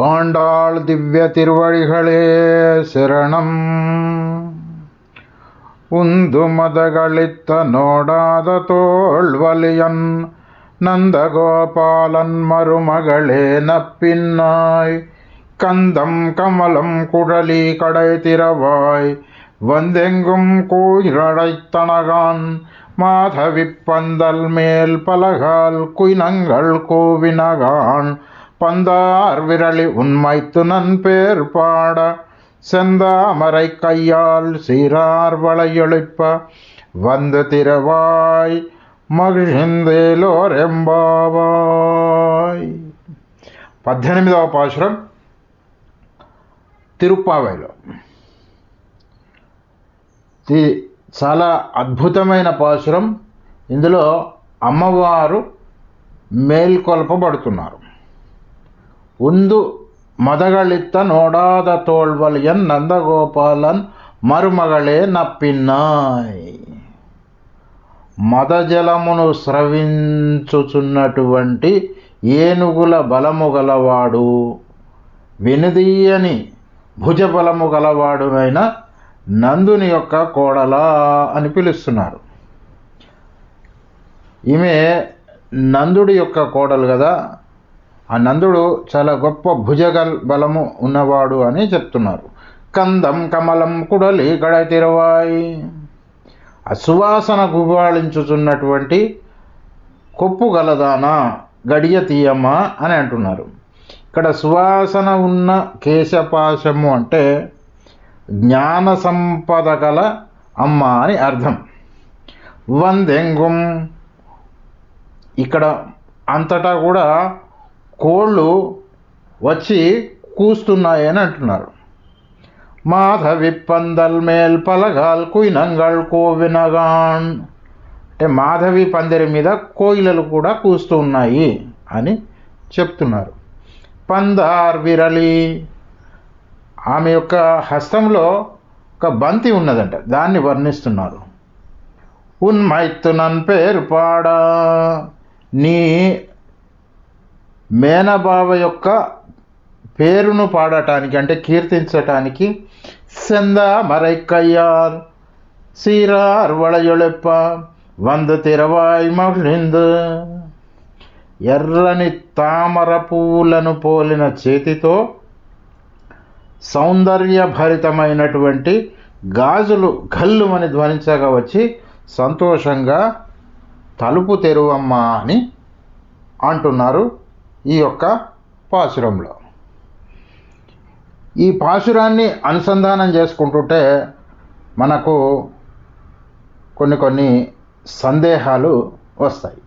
ஆண்டாள் திவ்ய திருவடிகளே சரணம். உந்து மதகளித்த நோடாத தோள்வலியன் நந்தகோபாலன் மருமகளே நப்பின்னாய் கந்தம் கமலம் குழலி கடை திறவாய் வந்தெங்கும் கூயிரடைத்தனகான் மாதவி பந்தல் மேல் பலகால் குயினங்கள் கோவினகான் பந்தார் விரலி உண்மைத்து நன்பேர் பாட செந்தாமரை கையால் சீரார் வளையொழிப்ப வந்து திறவாய் మగిషిందేలోరెంబావాయ్. 18వ పాశురం తిరుప్పావైలో. ఇది చాలా అద్భుతమైన పాశురం. ఇందులో అమ్మవారు మేల్కొల్పబడుతున్నారు. ఉందు మదగళిత్త నోడాద తోల్వలియన్ నందగోపాలన్ మరుమగళే నప్పిన్నాయ్. మదజలమును స్రవించుచున్నటువంటి ఏనుగుల బలము గలవాడు, వెనుదీయని భుజబలము గలవాడునైన నందుని యొక్క కోడలా అని పిలుస్తున్నారు. ఈమె నందుడి యొక్క కోడలు కదా. ఆ నందుడు చాలా గొప్ప బలము ఉన్నవాడు అని చెప్తున్నారు. కందం కమలం కుడలి గడ తిరవాయి. ఆ సువాసన గుబాళించుచున్నటువంటి కొప్పు గలదానా గడియ తీయమ్మా అని అంటున్నారు. ఇక్కడ సువాసన ఉన్న కేశపాశము అంటే జ్ఞాన సంపద గల అమ్మ అని అర్థం. వందెంగుం, ఇక్కడ అంతటా కూడా కోళ్ళు వచ్చి కూస్తున్నాయని అంటున్నారు. మాధవి పందల్ మేల్ పలగాల్ కుయినంగల్ కోవినగాన్, అంటే మాధవి పందిరి మీద కోయిలలు కూడా కూస్తూ ఉన్నాయి అని చెప్తున్నారు. పందార్ విరలి, ఆమె యొక్క హస్తంలో ఒక బంతి ఉన్నదంట, దాన్ని వర్ణిస్తున్నారు. ఉన్మైత్తు నన్ పేరు పాడ, నీ మేనబావ యొక్క పేరును పాడటానికి అంటే కీర్తించటానికి సెందా మరైకయ్యార్ సీరార్ వళయొళెప్ప వంద తిరవాయి మహిళిందు, ఎర్రని తామర పువ్వులను పోలిన చేతితో సౌందర్యభరితమైనటువంటి గాజులు గల్లుమని ధ్వనించగా వచ్చి సంతోషంగా తలుపు తెరువమ్మా అని అంటున్నారు ఈ యొక్క పాశురంలో. ఈ పాశురాన్ని అనుసంధానం చేసుకుంటుంటే మనకు కొన్ని సందేహాలు వస్తాయి.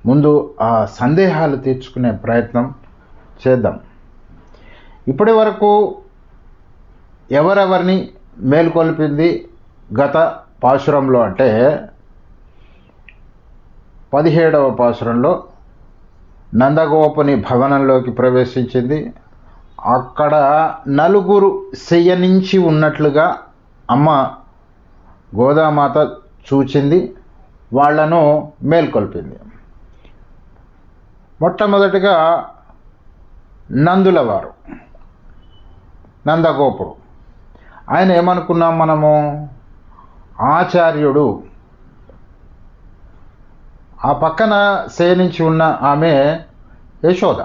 ముందు ఆ సందేహాలు తీర్చుకునే ప్రయత్నం చేద్దాం. ఇప్పటి వరకు ఎవరెవరిని మేల్కొల్పింది గత పాశురంలో అంటే 17వ పాశురంలో నందగోపుని భవనంలోకి ప్రవేశించింది. అక్కడ నలుగురు శయనించి ఉన్నట్లుగా అమ్మ గోదామాత చూచింది, వాళ్లను మేల్కొల్పింది. మొట్టమొదటిగా నందులవారు, నందగోపుడు. ఆయన ఏమనుకున్నాం మనము, ఆచార్యుడు. ఆ పక్కన శయనించి ఉన్న ఆమె యశోద.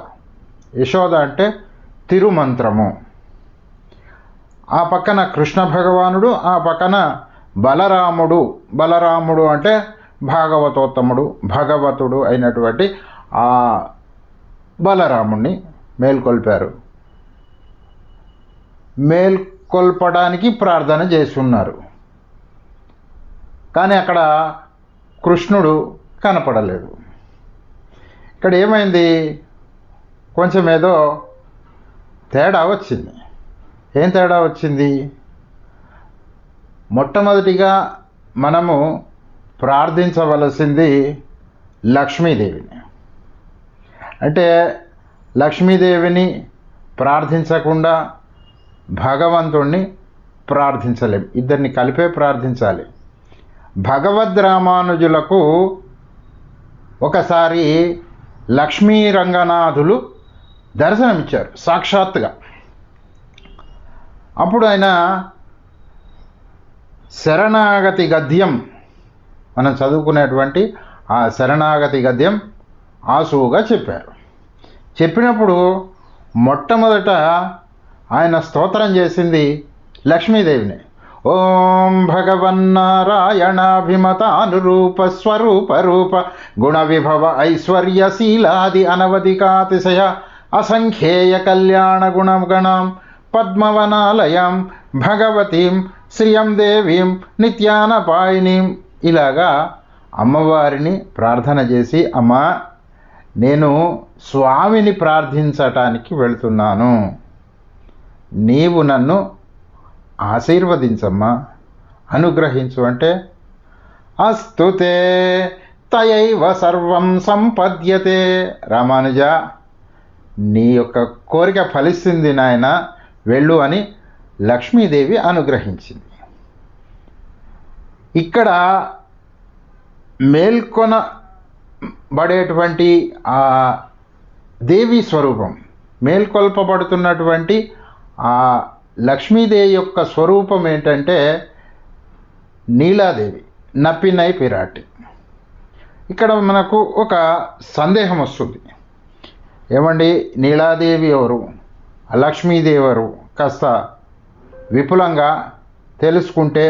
యశోద అంటే తిరుమంత్రము. ఆ పక్కన కృష్ణ భగవానుడు, ఆ పక్కన బలరాముడు. బలరాముడు అంటే భాగవతోత్తముడు, భగవతుడు అయినటువంటి ఆ బలరాముణ్ణి మేల్కొల్పారు. మేల్కొల్పడానికి ప్రార్థన చేస్తున్నారు. కానీ అక్కడ కృష్ణుడు కనపడలేదు. ఇక్కడ ఏమైంది, కొంచెం ఏదో తేడా వచ్చింది. ఏం తేడా వచ్చింది? మొట్టమొదటిగా మనము ప్రార్థించవలసింది లక్ష్మీదేవిని. అంటే లక్ష్మీదేవిని ప్రార్థించకుండా భగవంతుణ్ణి ప్రార్థించలేం. ఇద్దరిని కలిపే ప్రార్థించాలి. భగవద్ రామానుజులకు ఒకసారి లక్ష్మీ రంగనాథులు దర్శనమిచ్చారు సాక్షాత్తుగా. అప్పుడు ఆయన శరణాగతి గద్యం, మనం చదువుకునేటువంటి ఆ శరణాగతి గద్యం ఆసువుగా చెప్పారు. చెప్పినప్పుడు మొట్టమొదట ఆయన స్తోత్రం చేసింది లక్ష్మీదేవిని. ఓం భగవన్నారాయణాభిమతానురూప స్వరూప రూప గుణ విభవ ఐశ్వర్యశీలాది అనవధికాతిశయ అసంఖ్యేయ కళ్యాణ గుణగణాం పద్మవనాలయం భగవతీం శ్రియం దేవీం నిత్యానపాయినీం. ఇలాగా అమ్మవారిని ప్రార్థన చేసి, అమ్మా నేను స్వామిని ప్రార్థించటానికి వెళుతున్నాను, నీవు నన్ను ఆశీర్వదించమ్మా, అనుగ్రహించు అంటే, అస్తుతే తయైవ సర్వం సంపద్యతే. రామానుజ, నీ యొక్క కోరిక ఫలిస్తుంది నాయన, వెళ్ళు అని లక్ష్మీదేవి అనుగ్రహించింది. ఇక్కడ మేల్కొనబడేటువంటి ఆ దేవి స్వరూపం, మేల్కొల్పబడుతున్నటువంటి ఆ లక్ష్మీదేవి యొక్క స్వరూపం ఏంటంటే నీలాదేవి, నప్పినై పిరాటి. ఇక్కడ మనకు ఒక సందేహం వస్తుంది, ఏమండి నీలాదేవి ఎవరు, లక్ష్మీదేవి ఎవరు, కాస్త విపులంగా తెలుసుకుంటే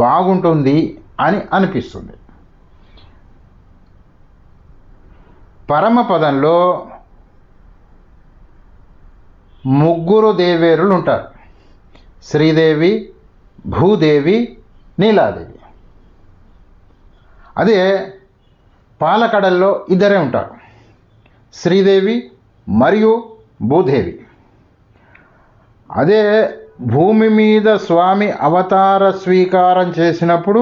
బాగుంటుంది అని అనిపిస్తుంది. పరమపదంలో ముగ్గురు దేవేరులు ఉంటారు, శ్రీదేవి, భూదేవి, నీలాదేవి. అదే పాలకడల్లో ఇద్దరే ఉంటారు, శ్రీదేవి మరియు భూదేవి. అదే భూమి మీద స్వామి అవతార స్వీకారం చేసినప్పుడు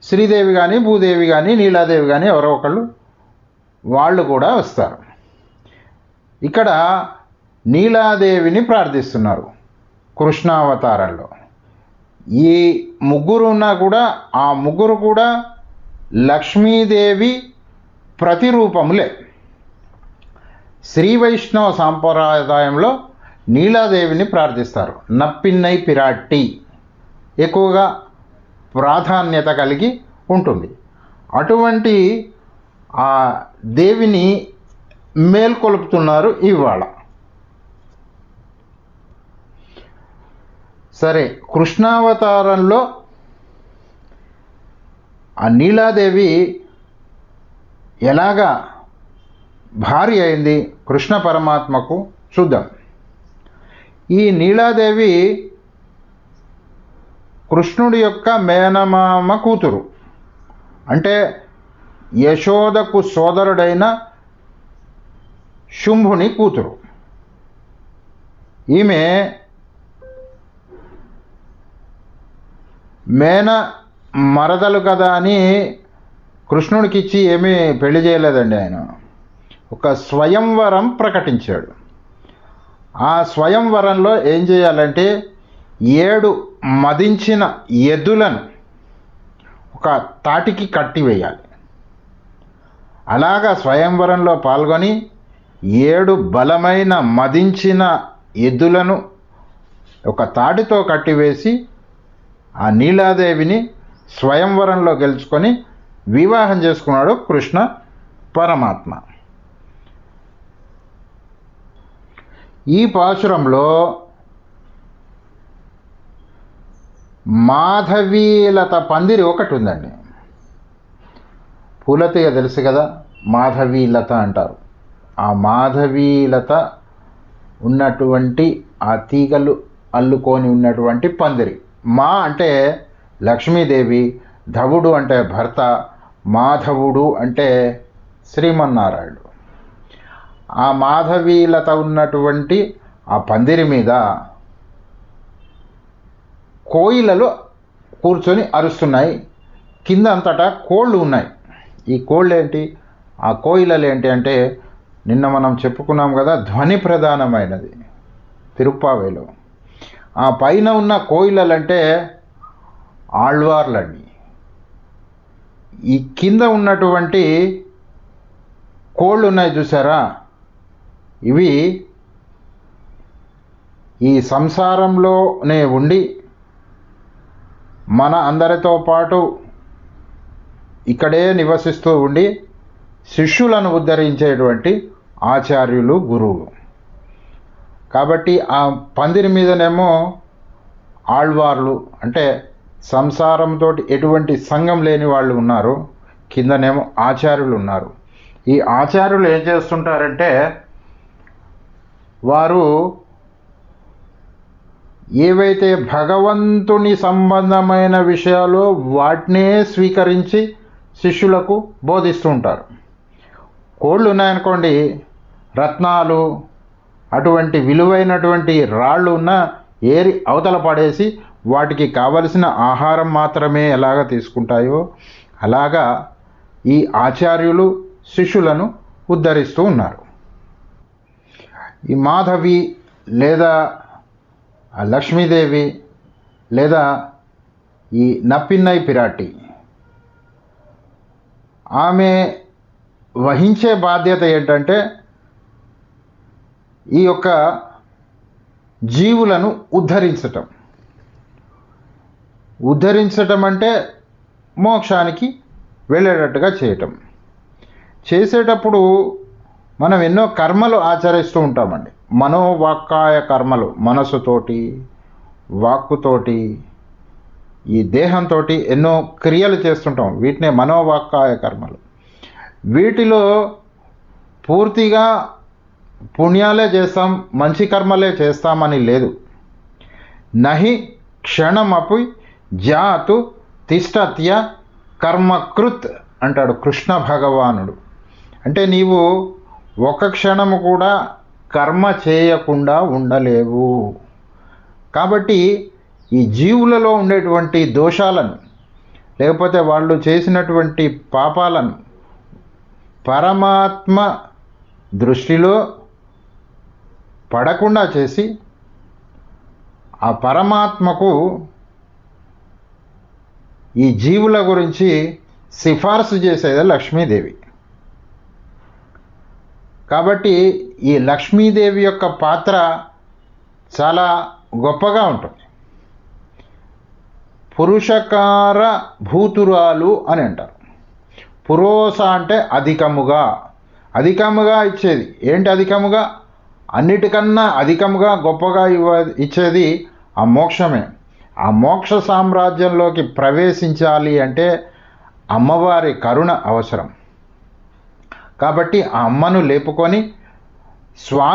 శ్రీదేవి కానీ భూదేవి కానీ నీలాదేవి కానీ ఎవరో ఒకళ్ళు వాళ్ళు కూడా వస్తారు. ఇక్కడ నీలాదేవిని ప్రార్థిస్తున్నారు కృష్ణావతారంలో. ఈ ముగ్గురు ఉన్నా కూడా ఆ ముగ్గురు కూడా లక్ష్మీదేవి ప్రతిరూపములే. శ్రీ వైష్ణవ సాంప్రదాయంలో నీలాదేవిని ప్రార్థిస్తారు. నప్పిన్నై పిరాట్టి ఎక్కువగా ప్రాధాన్యత కలిగి ఉంటుంది. అటువంటి ఆ దేవిని మేల్కొలుపుతున్నారు ఇవాళ. సరే, కృష్ణావతారంలో ఆ నీలాదేవి ఎలాగా భార్య అయింది కృష్ణ పరమాత్మకు చూద్దాం. ఈ నీలాదేవి కృష్ణుడి యొక్క మేనమామ కూతురు, అంటే యశోదకు సోదరుడైన శుంభుని కూతురు. ఈమె మేన మరదలు కదా అని కృష్ణుడికి ఇచ్చి ఏమీ పెళ్లి చేయలేదండి. ఆయన ఒక స్వయంవరం ప్రకటించాడు. ఆ స్వయంవరంలో ఏం చేయాలంటే 7 మదించిన ఎద్దులను ఒక తాటికి కట్టివేయాలి. అలాగా స్వయంవరంలో పాల్గొని 7 బలమైన మదించిన ఎద్దులను ఒక తాటితో కట్టివేసి ఆ నీలాదేవిని స్వయంవరంలో గెలుచుకొని వివాహం చేసుకున్నాడు కృష్ణ పరమాత్మ. ఈ పాశురంలో మాధవీలత పందిరి ఒకటి ఉందండి. పూలతీగ తెలుసు కదా, మాధవీలత అంటారు. ఆ మాధవీలత ఉన్నటువంటి ఆ తీగలు అల్లుకొని ఉన్నటువంటి పందిరి. మా అంటే లక్ష్మీదేవి, ధవుడు అంటే భర్త, మాధవుడు అంటే శ్రీమన్నారాయణుడు. ఆ మాధవీలత ఉన్నటువంటి ఆ పందిరి మీద కోయిలలు కూర్చొని అరుస్తున్నాయి. కింద అంతటా కోళ్ళు ఉన్నాయి. ఈ కోళ్ళు ఏంటి, ఆ కోయిలలు ఏంటి అంటే నిన్న మనం చెప్పుకున్నాం కదా, ధ్వని ప్రధానమైనది తిరుప్పావేలో. ఆ పైన ఉన్న కోయిలలంటే ఆళ్వార్లండి. ఈ కింద ఉన్నటువంటి కోళ్ళు ఉన్నాయి చూసారా, ఇవి ఈ సంసారంలోనే ఉండి మన అందరితో పాటు ఇక్కడే నివసిస్తూ ఉండి శిష్యులను ఉద్ధరించేటువంటి ఆచార్యులు, గురువులు. కాబట్టి ఆ పందిరి మీదనేమో ఆళ్వార్లు అంటే సంసారంతో ఎటువంటి సంఘం లేని వాళ్ళు ఉన్నారు, కిందనేమో ఆచార్యులు ఉన్నారు. ఈ ఆచార్యులు ఏం చేస్తుంటారంటే వారు ఏవైతే భగవంతుని సంబంధమైన విషయాలు వాటినే స్వీకరించి శిష్యులకు బోధిస్తూ ఉంటారు. కోళ్ళు ఉన్నాయనుకోండి, రత్నాలు అటువంటి విలువైనటువంటి రాళ్ళు ఉన్న ఏరి అవతల పడేసి వాటికి కావలసిన ఆహారం మాత్రమే ఎలాగ తీసుకుంటాయో అలాగా ఈ ఆచార్యులు శిష్యులను ఉద్ధరిస్తూ ఉన్నారు. ఈ మాధవి లేదా లక్ష్మీదేవి లేదా ఈ నప్పిన్నై పిరాటి ఆమె వహించే బాధ్యత ఏంటంటే ఈ యొక్క జీవులను ఉద్ధరించటం అంటే మోక్షానికి వెళ్ళేటట్టుగా చేయటం. చేసేటప్పుడు మనం ఎన్నో కర్మలు ఆచరిస్తూ ఉంటామండి. మనోవాక్కాయ కర్మలు, మనసుతోటి, వాక్కుతోటి, ఈ దేహంతో ఎన్నో క్రియలు చేస్తుంటాం. వీటినే మనోవాక్కాయ కర్మలు. వీటిలో పూర్తిగా పుణ్యాలే చేస్తాం, మంచి కర్మలే చేస్తామని లేదు. నహి క్షణమపి జాతు తిష్టత్య కర్మకృత్ అంటాడు కృష్ణ భగవానుడు. అంటే నీవు ఒక క్షణము కూడా కర్మ చేయకుండా ఉండలేవు. కాబట్టి ఈ జీవులలో ఉండేటువంటి దోషాలను లేకపోతే వాళ్ళు చేసినటువంటి పాపాలను పరమాత్మ దృష్టిలో పడకుండా చేసి ఆ పరమాత్మకు ఈ జీవుల గురించి సిఫార్సు చేసేది లక్ష్మీదేవి. కాబట్టి ఈ లక్ష్మీదేవి యొక్క పాత్ర చాలా గొప్పగా ఉంటుంది. పురుషకార భూతురాలు అని అంటారు. పురోస అంటే అధికముగా ఇచ్చేది. ఏంటి అధికముగా? అన్నిటికన్నా అధికముగా గొప్పగా ఇచ్చేది ఆ మోక్షమే. ఆ మోక్ష సామ్రాజ్యంలోకి ప్రవేశించాలి అంటే అమ్మవారి కరుణ అవసరం. కాబట్టి ఆ అమ్మను లేపుకొని స్వామి